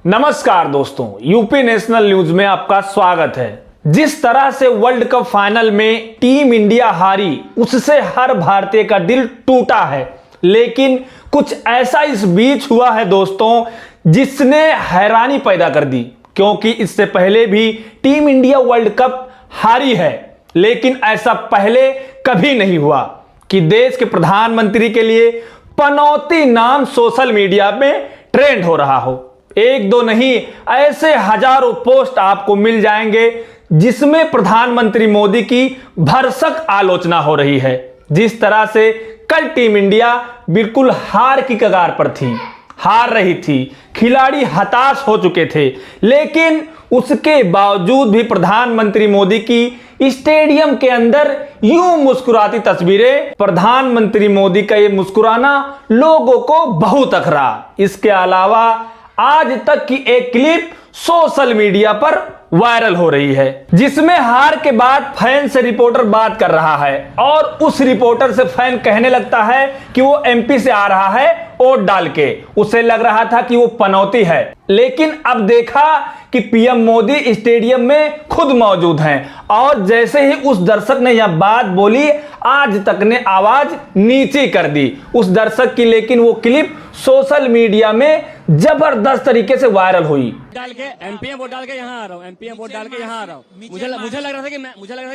नमस्कार दोस्तों, UP national news में आपका स्वागत है। जिस तरह से वर्ल्ड कप फाइनल में टीम इंडिया हारी, उससे हर भारतीय का दिल टूटा है। लेकिन कुछ ऐसा इस बीच हुआ है दोस्तों, जिसने हैरानी पैदा कर दी, क्योंकि इससे पहले भी टीम इंडिया वर्ल्ड कप हारी है। लेकिन ऐसा पहले कभी नहीं हुआ कि देश के प्रधानमंत्री के लिए पनौती नाम सोशल मीडिया में ट्रेंड हो रहा हो। एक दो नहीं, ऐसे हजारों पोस्ट आपको मिल जाएंगे जिसमें प्रधानमंत्री मोदी की भरसक आलोचना हो रही है। जिस तरह से कल टीम इंडिया बिल्कुल हार की कगार पर थी, हार रही थी, खिलाड़ी हताश हो चुके थे, लेकिन उसके बावजूद भी प्रधानमंत्री मोदी की स्टेडियम के अंदर यूं मुस्कुराती तस्वीरें, प्रधानमंत्री मोदी का ये मुस्कुराना लोगों को बहुत अखरा। इसके अलावा आज तक की एक क्लिप सोशल मीडिया पर वायरल हो रही है, जिसमें हार के बाद फैन से रिपोर्टर बात कर रहा है और उस रिपोर्टर से फैन कहने लगता है कि वो एमपी से आ रहा है वोट डाल के। उसे लग रहा था कि वो पनौती है, लेकिन अब देखा कि पीएम मोदी स्टेडियम में खुद मौजूद हैं और जैसे ही उस दर्शक ने यह बात बोली, आज तक ने आवाज नीचे कर दी उस दर्शक की। लेकिन वो क्लिप सोशल मीडिया में जबरदस्त तरीके से वायरल हुई। डाल के एमपी वोट डाल के यहाँ आ रहा हूँ, एमपी वोट डाल के यहाँ आ रहा हूँ। मुझे लग रहा था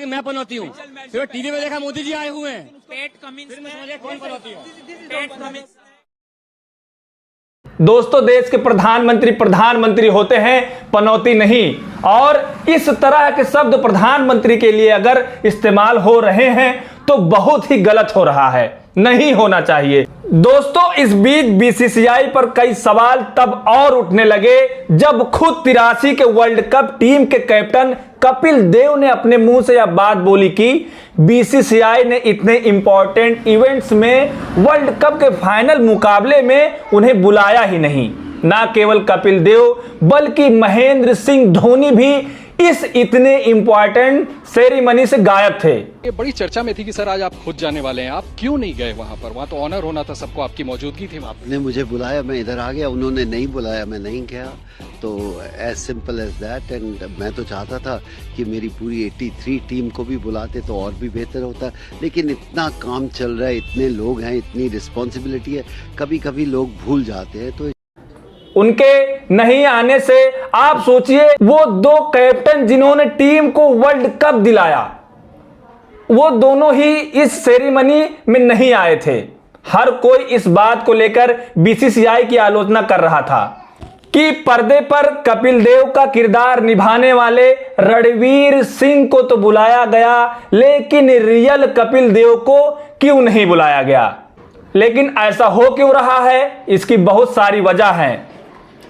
कि मैं पनौती हूँ। फिर टीवी में देखा मोदी जी आए हुए हैं। कौन पनौती है? दोस्तों, देश के प्रधानमंत्री होते हैं, पनौती नहीं। और इस तरह के शब्द प्रधानमंत्री के लिए अगर इस्तेमाल हो रहे हैं तो बहुत ही गलत हो रहा है, नहीं होना चाहिए। दोस्तों, इस बीच बीसीसीआई पर कई सवाल तब और उठने लगे जब खुद 83 के वर्ल्ड कप टीम के कैप्टन कपिल देव ने अपने मुंह से यह बात बोली कि बीसीसीआई ने इतने इंपॉर्टेंट इवेंट्स में वर्ल्ड कप के फाइनल मुकाबले में उन्हें बुलाया ही नहीं। ना केवल कपिल देव बल्कि महेंद्र सिंह धोनी भी इस इतने इंपॉर्टेंट सेरेमनी से गायब थे। ये बड़ी चर्चा में थी कि सर आज आप खुद जाने वाले हैं, आप क्यों नहीं गए वहां पर? वहां तो ऑनर होना था सबको, आपकी मौजूदगी थी। आपने मुझे बुलाया, मैं इधर आ गया, उन्होंने नहीं बुलाया, मैं नहीं गया। तो as simple as that. And मैं तो चाहता था कि मेरी पूरी 83 टीम को भी बुलाते तो और भी बेहतर होता, लेकिन इतना काम चल रहा है, इतने लोग हैं, इतनी रिस्पॉन्सिबिलिटी है, कभी कभी लोग भूल जाते हैं। तो उनके नहीं आने से आप सोचिए, वो दो कैप्टन जिन्होंने टीम को वर्ल्ड कप दिलाया, वो दोनों ही इस सेरेमनी में नहीं आए थे। हर कोई इस बात को लेकर बीसीसीआई की आलोचना कर रहा था कि पर्दे पर कपिल देव का किरदार निभाने वाले रणवीर सिंह को तो बुलाया गया, लेकिन रियल कपिल देव को क्यों नहीं बुलाया गया। लेकिन ऐसा हो क्यों रहा है, इसकी बहुत सारी वजह हैं।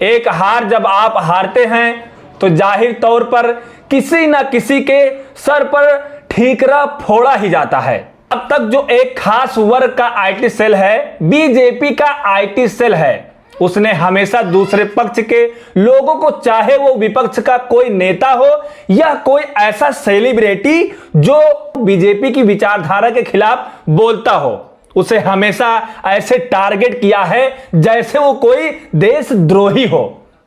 एक हार जब आप हारते हैं तो जाहिर तौर पर किसी ना किसी के सर पर ठीकरा फोड़ा ही जाता है। अब तक जो एक खास वर्ग का आईटी सेल है, बीजेपी का आईटी सेल है, उसने हमेशा दूसरे पक्ष के लोगों को, चाहे वो विपक्ष का कोई नेता हो या कोई ऐसा सेलिब्रिटी जो बीजेपी की विचारधारा के खिलाफ बोलता हो, उसे हमेशा ऐसे टारगेट किया है जैसे वो कोई देशद्रोही हो,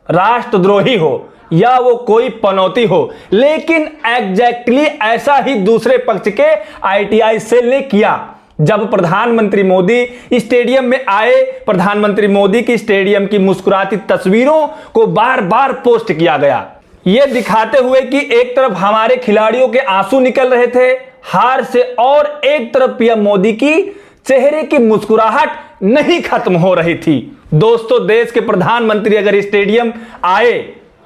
राष्ट्रद्रोही हो या वो कोई पनौती हो। लेकिन एग्जैक्टली ऐसा ही दूसरे पक्ष के आईटीआई सेल ने किया। जब प्रधानमंत्री मोदी स्टेडियम में आए, प्रधानमंत्री मोदी की स्टेडियम की मुस्कुराती तस्वीरों को बार बार पोस्ट किया गया, ये दिखाते हुए कि एक तरफ हमारे खिलाड़ियों के आंसू निकल रहे थे हार से, और एक तरफ पीएम मोदी की चेहरे की मुस्कुराहट नहीं खत्म हो रही थी। दोस्तों, देश के प्रधानमंत्री अगर स्टेडियम आए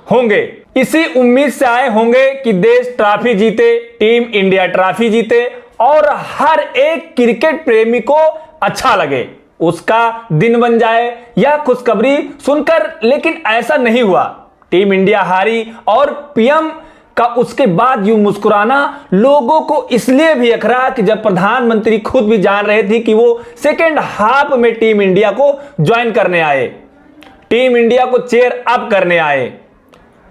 होंगे, इसी उम्मीद से आए होंगे कि देश ट्रॉफी जीते, टीम इंडिया ट्रॉफी जीते और हर एक क्रिकेट प्रेमी को अच्छा लगे, उसका दिन बन जाए या खुशखबरी सुनकर। लेकिन ऐसा नहीं हुआ। टीम इंडिया हारी और पीएम का उसके बाद यूं मुस्कुराना लोगों को इसलिए भी अखरा कि जब प्रधानमंत्री खुद भी जान रहे थे कि वो सेकेंड हाफ में टीम इंडिया को ज्वाइन करने आए, टीम इंडिया को चेयर अप करने आए,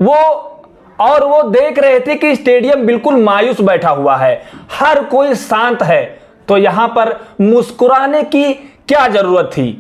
वो देख रहे थे कि स्टेडियम बिल्कुल मायूस बैठा हुआ है, हर कोई शांत है, तो यहां पर मुस्कुराने की क्या जरूरत थी।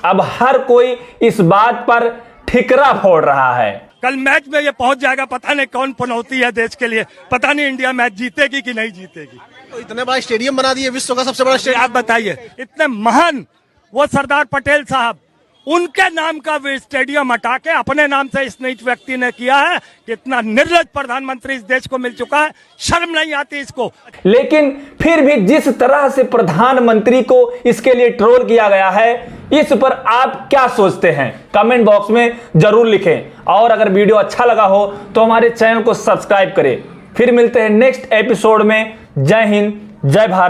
अब हर कोई इस बात पर ठिकरा फोड़ रहा है। कल मैच में ये पहुंच जाएगा, पता नहीं कौन पनौती है देश के लिए, पता नहीं इंडिया मैच जीतेगी कि नहीं जीतेगी। तो इतने बड़ा स्टेडियम बना दिए, विश्व का सबसे बड़ा स्टेडियम। आप बताइए, इतने महान वो सरदार पटेल साहब, उनके नाम का स्टेडियम हटा के अपने नाम से इस नीच व्यक्ति ने किया है। कितना निर्लज प्रधानमंत्री इस देश को मिल चुका है, शर्म नहीं आती इसको। लेकिन फिर भी जिस तरह से प्रधानमंत्री को इसके लिए ट्रोल किया गया है, इस पर आप क्या सोचते हैं कमेंट बॉक्स में जरूर लिखें। और अगर वीडियो अच्छा लगा हो तो हमारे चैनल को सब्सक्राइब करें। फिर मिलते हैं नेक्स्ट एपिसोड में। जय हिंद, जय भारत।